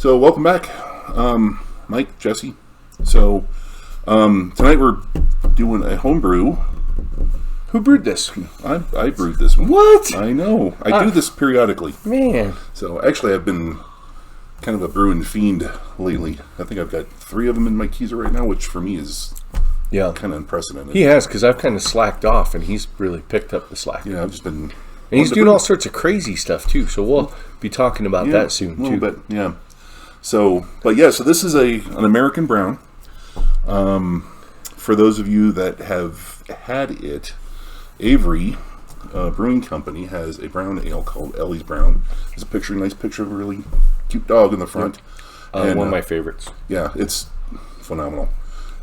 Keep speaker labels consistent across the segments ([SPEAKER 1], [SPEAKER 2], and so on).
[SPEAKER 1] So welcome back, Mike, Jesse. So tonight we're doing a homebrew.
[SPEAKER 2] Who brewed this?
[SPEAKER 1] I brewed this one.
[SPEAKER 2] What?
[SPEAKER 1] I know. I do this periodically.
[SPEAKER 2] Man.
[SPEAKER 1] So actually I've been kind of a brewing fiend lately. I think I've got 3 of them in my keezer right now, which for me is kind of unprecedented.
[SPEAKER 2] He has, because I've kind of slacked off, and he's really picked up the slack.
[SPEAKER 1] Yeah, I've just been...
[SPEAKER 2] And he's doing all sorts of crazy stuff, too, so we'll be talking about that soon, too.
[SPEAKER 1] A little bit, yeah. So this is an American brown. For those of you that have had it, Avery Brewing Company has a brown ale called Ellie's Brown. There's a nice picture of a really cute dog in the front.
[SPEAKER 2] One of my favorites.
[SPEAKER 1] Yeah, it's phenomenal.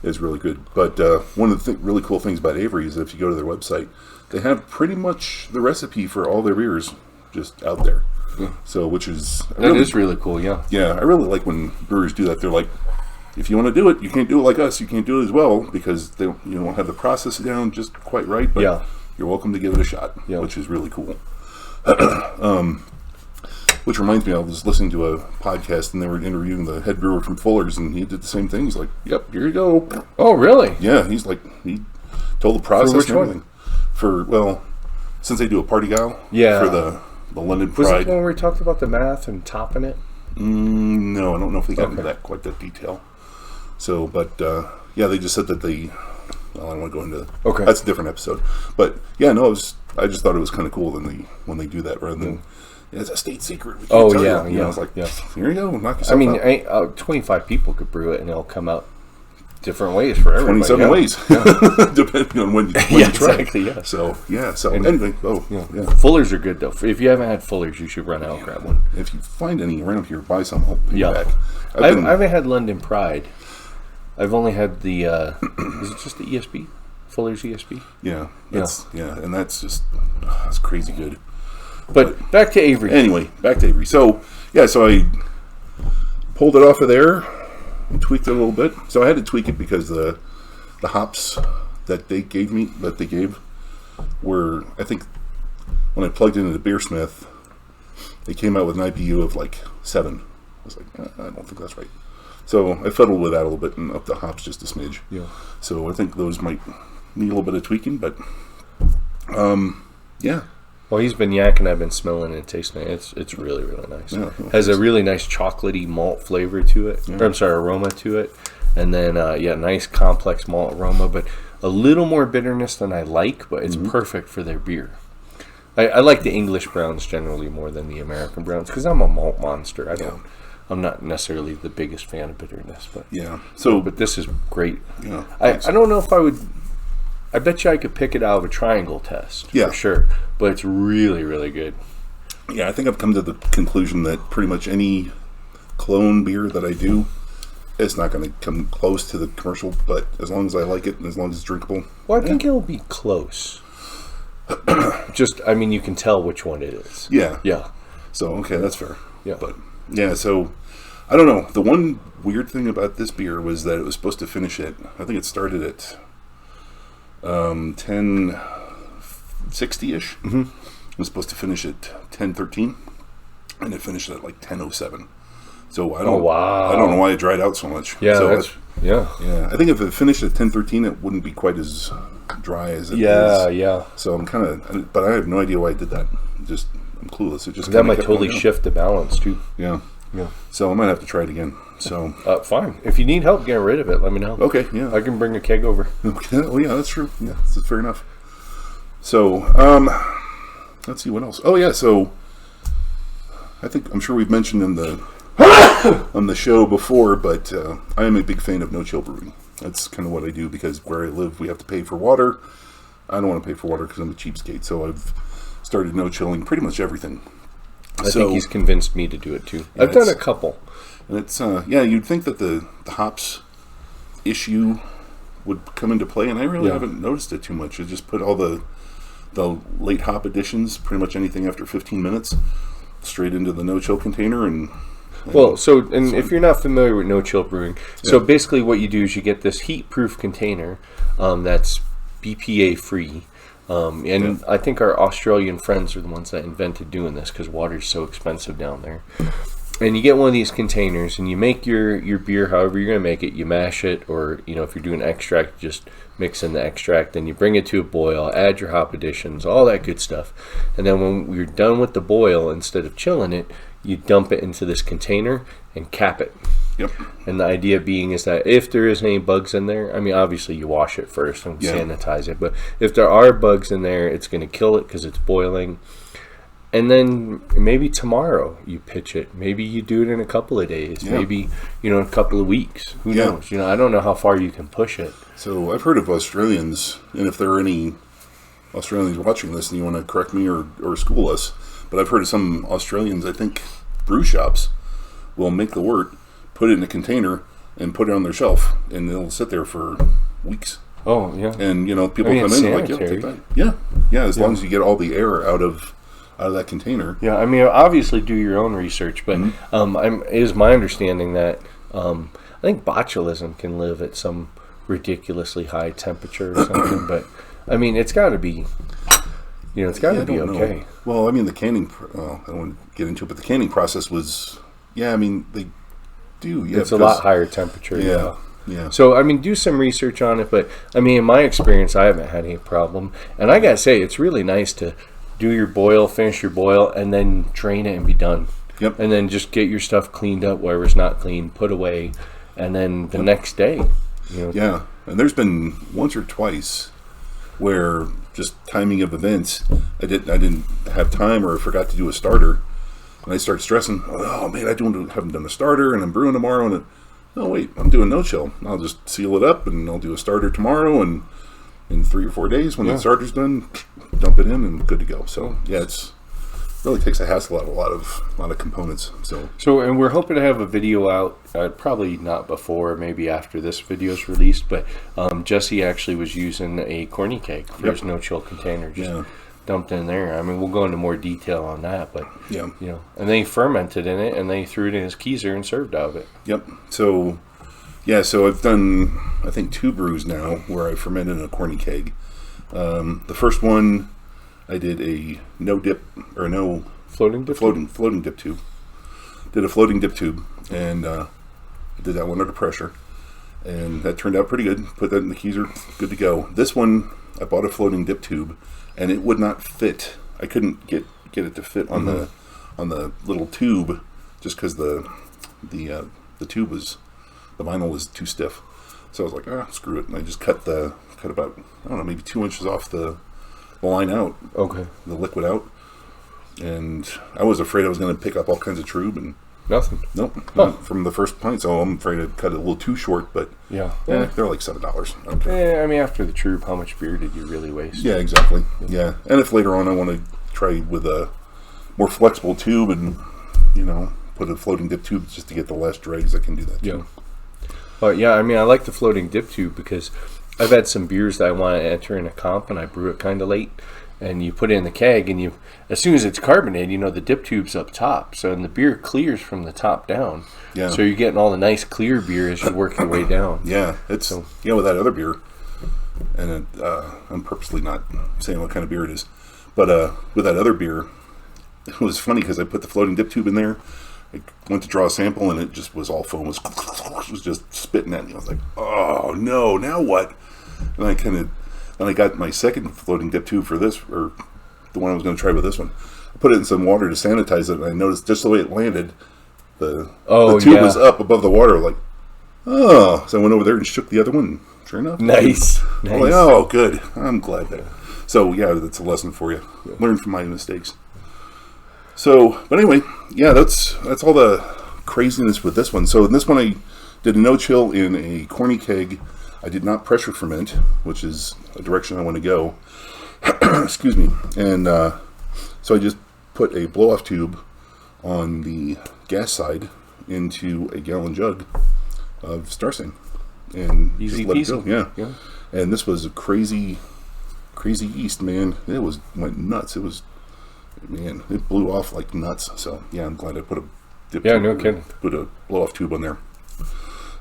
[SPEAKER 1] It's really good. But one of the really cool things about Avery is if you go to their website, they have pretty much the recipe for all their beers just out there. Yeah. So, which is...
[SPEAKER 2] That is really cool, yeah.
[SPEAKER 1] Yeah, I really like when brewers do that. They're like, if you want to do it, you can't do it like us. You can't do it as well because they don't have the process down just quite right. But you're welcome to give it a shot, which is really cool. Which reminds me, I was listening to a podcast and they were interviewing the head brewer from Fuller's, and he did the same thing. He's like, "Yep, here you go."
[SPEAKER 2] Oh, really?
[SPEAKER 1] Yeah, he told the process.
[SPEAKER 2] For which
[SPEAKER 1] and everything. Since they do a party gal, for the London Pride.
[SPEAKER 2] Was it when we talked about the math and topping it?
[SPEAKER 1] No, I don't know if they got into that detail. So, but they just said that I don't want to go into.
[SPEAKER 2] Okay,
[SPEAKER 1] that's a different episode. But I just thought it was kind of cool when they do that rather than. It's a state secret. I was like, here you go, knock yourself out. 25
[SPEAKER 2] people could brew it, and it'll come out different ways for everybody.
[SPEAKER 1] 27 ways, depending on when you try. Exactly. Yeah. So anyway,
[SPEAKER 2] Fullers are good though. If you haven't had Fullers, you should run out and grab one.
[SPEAKER 1] If you find any around here, buy some. I'll pay you back.
[SPEAKER 2] I haven't had London Pride. I've only had the. Is it just the ESB? Fuller's ESB.
[SPEAKER 1] Yeah. And that's crazy good.
[SPEAKER 2] But back to Avery.
[SPEAKER 1] Anyway, back to Avery. So I pulled it off of there and tweaked it a little bit. So I had to tweak it because the hops that they gave were, I think, when I plugged into the Beersmith, they came out with an IBU of like 7. I was like, I don't think that's right. So I fiddled with that a little bit and upped the hops just a smidge. Yeah. So I think those might need a little bit of tweaking, but
[SPEAKER 2] Well, he's been yakking. I've been smelling and tasting it. It's really, really nice. Yeah, has a really nice chocolatey malt flavor to it. Yeah. Aroma to it. And then, nice complex malt aroma, but a little more bitterness than I like, but it's perfect for their beer. I like the English browns generally more than the American browns because I'm a malt monster. I'm not necessarily the biggest fan of bitterness, but but this is great. Yeah, I don't know if I would. I bet you I could pick it out of a triangle test for sure, but it's really, really good.
[SPEAKER 1] Yeah, I think I've come to the conclusion that pretty much any clone beer that I do, it's not going to come close to the commercial, but as long as I like it and as long as it's drinkable.
[SPEAKER 2] Well, I think it'll be close. You can tell which one it is.
[SPEAKER 1] Yeah.
[SPEAKER 2] Yeah.
[SPEAKER 1] So, okay, that's fair. Yeah. But, so, I don't know. The one weird thing about this beer was that it was supposed to finish I think it started at 10:60-ish. It was supposed to finish at 10:13, and it finished at like 10:07. So I don't know why it dried out so much.
[SPEAKER 2] Yeah,
[SPEAKER 1] so
[SPEAKER 2] I
[SPEAKER 1] think if it finished at 10:13, it wouldn't be quite as dry as it is.
[SPEAKER 2] Yeah.
[SPEAKER 1] So I'm but I have no idea why I did that. I'm clueless. It just
[SPEAKER 2] that might totally shift the balance too.
[SPEAKER 1] Yeah. So I might have to try it again. So
[SPEAKER 2] fine. If you need help getting rid of it, let me know.
[SPEAKER 1] Okay. Yeah.
[SPEAKER 2] I can bring a keg over.
[SPEAKER 1] Okay. Oh yeah, that's true. Yeah, that's fair enough. So let's see what else. Oh yeah. So I'm sure we've mentioned in the on the show before, but I am a big fan of no chill brewing. That's kind of what I do because where I live, we have to pay for water. I don't want to pay for water because I'm a cheapskate. So I've started no chilling pretty much everything.
[SPEAKER 2] I think he's convinced me to do it too. I've done a couple.
[SPEAKER 1] And it's you'd think that the hops issue would come into play, and I really haven't noticed it too much. I just put all the late hop additions, pretty much anything after 15 minutes, straight into the no-chill container.
[SPEAKER 2] If you're not familiar with no-chill brewing, so basically what you do is you get this heat-proof container that's BPA-free. I think our Australian friends are the ones that invented doing this because water's so expensive down there. And you get one of these containers, and you make your beer however you're going to make it. You mash it, or if you're doing extract, just mix in the extract. Then you bring it to a boil, add your hop additions, all that good stuff. And then when you're done with the boil, instead of chilling it, you dump it into this container and cap it.
[SPEAKER 1] Yep.
[SPEAKER 2] And the idea being is that if there is any bugs in there, I mean, obviously you wash it first and sanitize it. But if there are bugs in there, it's going to kill it because it's boiling. And then maybe tomorrow you pitch it.Maybe you do it in a couple of days. Yeah. Maybe, a couple of weeks. Who knows? I don't know how far you can push it.
[SPEAKER 1] So I've heard of Australians, and if there are any Australians watching this and you want to correct me or school us, but I've heard of some Australians, I think brew shops will make the wort, put it in a container, and put it on their shelf, and it'll sit there for weeks.
[SPEAKER 2] Oh, yeah.
[SPEAKER 1] And, people come in like, take that. Yeah, as long as you get all the air out of that container.
[SPEAKER 2] Yeah, I mean, obviously do your own research, but it is my understanding that I think botulism can live at some ridiculously high temperature or something, but I mean, it's got to be, it's got to be okay.
[SPEAKER 1] Know. Well, I mean, the canning, I don't want to get into it, but the canning process was, I mean, they do. Yeah,
[SPEAKER 2] it's a lot higher temperature.
[SPEAKER 1] Yeah.
[SPEAKER 2] So, I mean, do some research on it, but I mean, in my experience, I haven't had any problem. And I got to say, it's really nice to do your boil, finish your boil, and then drain it and be done.
[SPEAKER 1] Yep.
[SPEAKER 2] And then just get your stuff cleaned up wherever's not clean, put away, and then the next day.
[SPEAKER 1] Yeah, and there's been once or twice where just timing of events, I didn't have time or I forgot to do a starter, and I start stressing. Oh man, haven't done a starter, and I'm brewing tomorrow, and oh wait, I'm doing no chill. I'll just seal it up, and I'll do a starter tomorrow, and in 3 or 4 days when the starter's done, dump it in and good to go. So it's really takes a hassle out of a lot of components. So
[SPEAKER 2] and we're hoping to have a video out, probably not before, maybe after this video is released. But Jesse actually was using a corny keg for his no chill container, just dumped in there. I mean, we'll go into more detail on that, but and then he fermented in it, and then he threw it in his keezer and served out of it.
[SPEAKER 1] Yep. So I've done, I think, 2 brews now where I fermented in a corny keg. The first one, I did a floating dip tube. Did a floating dip tube, and I did that one under pressure, and that turned out pretty good. Put that in the keezer, good to go. This one, I bought a floating dip tube, and it would not fit. I couldn't get it to fit on the little tube, just because the tube was, the vinyl was too stiff. So I was like, screw it, and I just cut about, I don't know, maybe 2 inches off the line out.
[SPEAKER 2] Okay.
[SPEAKER 1] The liquid out. And I was afraid I was going to pick up all kinds of trub and
[SPEAKER 2] nothing.
[SPEAKER 1] Nope. Not from the first pint, so I'm afraid to cut it a little too short, but they're like $7.
[SPEAKER 2] Okay. I mean, after the trub, how much beer did you really waste?
[SPEAKER 1] Yeah, exactly. Yeah. And if later on I want to try with a more flexible tube and, put a floating dip tube just to get the less dregs, I can do that too.
[SPEAKER 2] Yeah. I mean, I like the floating dip tube because I've had some beers that I want to enter in a comp, and I brew it kind of late. And you put it in the keg, and as soon as it's carbonated, the dip tube's up top. So the beer clears from the top down. Yeah. So you're getting all the nice clear beer as you work your way down.
[SPEAKER 1] Yeah. With that other beer, and I'm purposely not saying what kind of beer it is, but with that other beer, it was funny because I put the floating dip tube in there. I went to draw a sample, and it just was all foam. It was just spitting at me. I was like, oh no, now what? And I got my second floating dip tube for this, or the one I was going to try with this one. I put it in some water to sanitize it, and I noticed just the way it landed, the tube was up above the water. Like, so I went over there and shook the other one. Sure enough,
[SPEAKER 2] nice.
[SPEAKER 1] I'm like, oh, good. I'm glad that. So that's a lesson for you. Learn from my mistakes. So, but anyway, that's all the craziness with this one. So in this one, I did a no chill in a corny keg. I did not pressure ferment, which is a direction I want to go. Excuse me. And so I just put a blow-off tube on the gas side into a gallon jug of Starsing, and
[SPEAKER 2] easy
[SPEAKER 1] just let
[SPEAKER 2] peasy.
[SPEAKER 1] it go. Yeah. And this was a crazy yeast, man. It went nuts. It blew off like nuts. So I'm glad I put a dip tube,
[SPEAKER 2] no kidding.
[SPEAKER 1] Put a blow-off tube on there.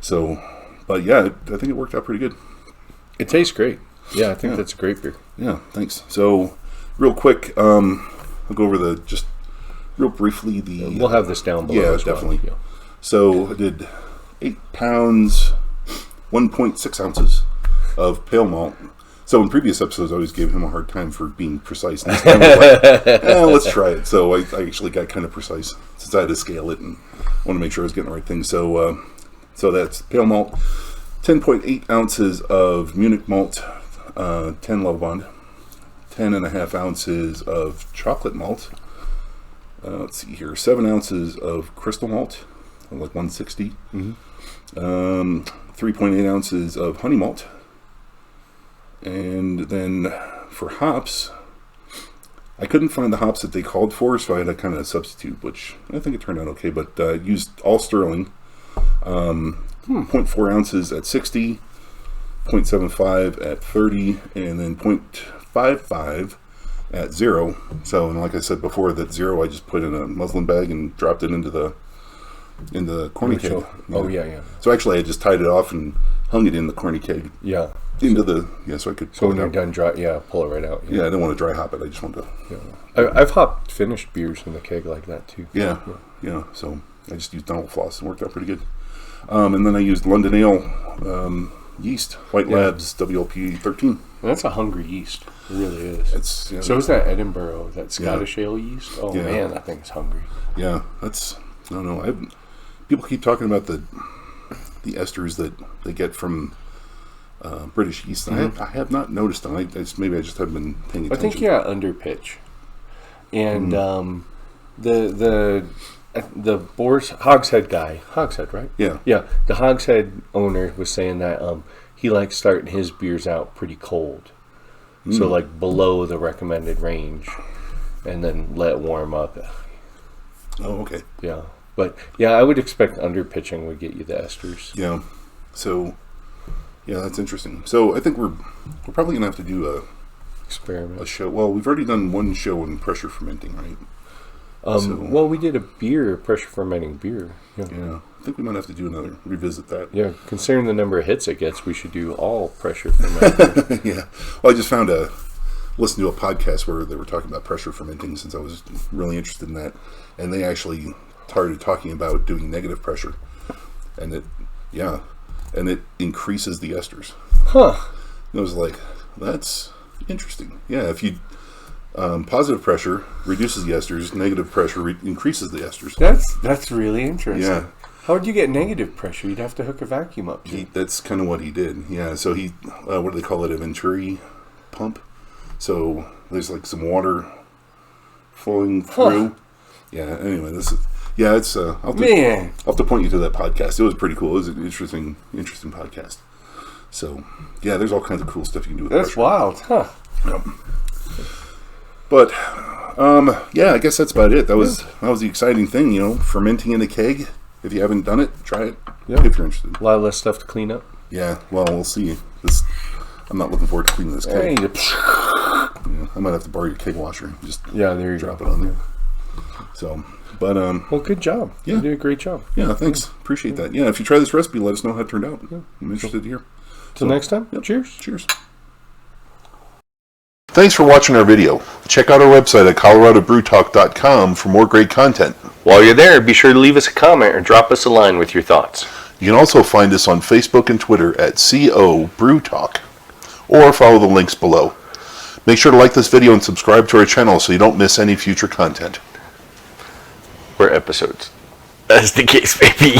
[SPEAKER 1] So, but I think it worked out pretty good.
[SPEAKER 2] It tastes great. Yeah, I think that's a great beer.
[SPEAKER 1] Yeah, thanks. So, real quick, I'll go over the real briefly,
[SPEAKER 2] we'll have this down below.
[SPEAKER 1] Yeah,
[SPEAKER 2] as well.
[SPEAKER 1] definitely.
[SPEAKER 2] Yeah.
[SPEAKER 1] So I did 8 pounds, 1.6 ounces of pale malt. So in previous episodes, I always gave him a hard time for being precise. This time I was like, let's try it. So I actually got kind of precise since I had to scale it and want to make sure I was getting the right thing. So that's pale malt, 10.8 ounces of Munich malt, 10 Lovbond, 10.5 ounces of chocolate malt. Let's see here, 7 ounces of crystal malt, like 160. 3.8 ounces of honey malt. And then for hops, I couldn't find the hops that they called for, so I had to kind of substitute, which I think it turned out okay. But I used all Sterling, 0.4 ounces at 60, 0.75 at 30, and then 0.55 at 0. So, and like I said before, that 0 I just put in a muslin bag and dropped it into the corny keg.
[SPEAKER 2] Oh yeah.
[SPEAKER 1] So actually, I just tied it off and hung it in the corny keg.
[SPEAKER 2] Yeah.
[SPEAKER 1] Into the so I could.
[SPEAKER 2] So when you're done dry, pull it right out.
[SPEAKER 1] Yeah, I didn't want to dry hop it. I just wanted to.
[SPEAKER 2] Yeah. I've hopped finished beers in the keg like that too.
[SPEAKER 1] Yeah. So I just used dental floss and worked out pretty good. And then I used London Ale yeast, White Labs WLP 13.
[SPEAKER 2] And that's a hungry yeast. It really is. So is that Edinburgh, that Scottish ale yeast? Oh man, that thing's hungry.
[SPEAKER 1] Yeah, that's I don't know. People keep talking about the esters that they get from British yeast. And I have not noticed them. Maybe I just haven't been paying attention.
[SPEAKER 2] I think under pitch, and the Boar's Hogshead guy, right?
[SPEAKER 1] Yeah.
[SPEAKER 2] The Hogshead owner was saying that he likes starting his beers out pretty cold, so like below the recommended range, and then let it warm up.
[SPEAKER 1] Oh, okay.
[SPEAKER 2] Yeah, but I would expect under pitching would get you the esters.
[SPEAKER 1] Yeah. So. Yeah, that's interesting. So I think we're probably gonna have to do a show. Well, we've already done one show on pressure fermenting, right?
[SPEAKER 2] Well, we did a pressure fermenting beer.
[SPEAKER 1] Yeah, I think we might have to do another, revisit that.
[SPEAKER 2] Yeah, considering the number of hits it gets, we should do all pressure fermenting.
[SPEAKER 1] Yeah. Well, I just listened to a podcast where they were talking about pressure fermenting since I was really interested in that, and they actually started talking about doing negative pressure, and it increases the esters.
[SPEAKER 2] Huh.
[SPEAKER 1] And I was like, that's interesting. Yeah, if you positive pressure reduces the esters, negative pressure increases the esters.
[SPEAKER 2] That's really interesting.
[SPEAKER 1] Yeah.
[SPEAKER 2] How would you get negative pressure? You'd have to hook a vacuum up to it.
[SPEAKER 1] That's kind of what he did. Yeah, so he, what do they call it, a Venturi pump? So there's like some water flowing through. Yeah, anyway, it's I'll have to point you to that podcast. It was pretty cool. It was an interesting podcast. So yeah, there's all kinds of cool stuff you can do with
[SPEAKER 2] That's
[SPEAKER 1] pressure.
[SPEAKER 2] wild, huh?
[SPEAKER 1] Yep. But I guess that's about it. That was the exciting thing, fermenting in a keg. If you haven't done it, try it if you're interested.
[SPEAKER 2] A lot less stuff to clean up.
[SPEAKER 1] Yeah, well, we'll see. I'm not looking forward to cleaning this keg. I might have to borrow your keg washer and just
[SPEAKER 2] there you
[SPEAKER 1] drop it on there. So, but
[SPEAKER 2] well, good job.
[SPEAKER 1] Yeah,
[SPEAKER 2] you did a great job.
[SPEAKER 1] Yeah, thanks. Appreciate that. Yeah, if you try this recipe, let us know how it turned out. Yeah. I'm interested to hear.
[SPEAKER 2] Till next time. Yep.
[SPEAKER 1] Cheers. Thanks for watching our video. Check out our website at coloradobrewtalk.com for more great content.
[SPEAKER 2] While you're there, be sure to leave us a comment or drop us a line with your thoughts.
[SPEAKER 1] You can also find us on Facebook and Twitter at CO Brew Talk, or follow the links below. Make sure to like this video and subscribe to our channel so you don't miss any future content.
[SPEAKER 2] Or episodes, as the case may be.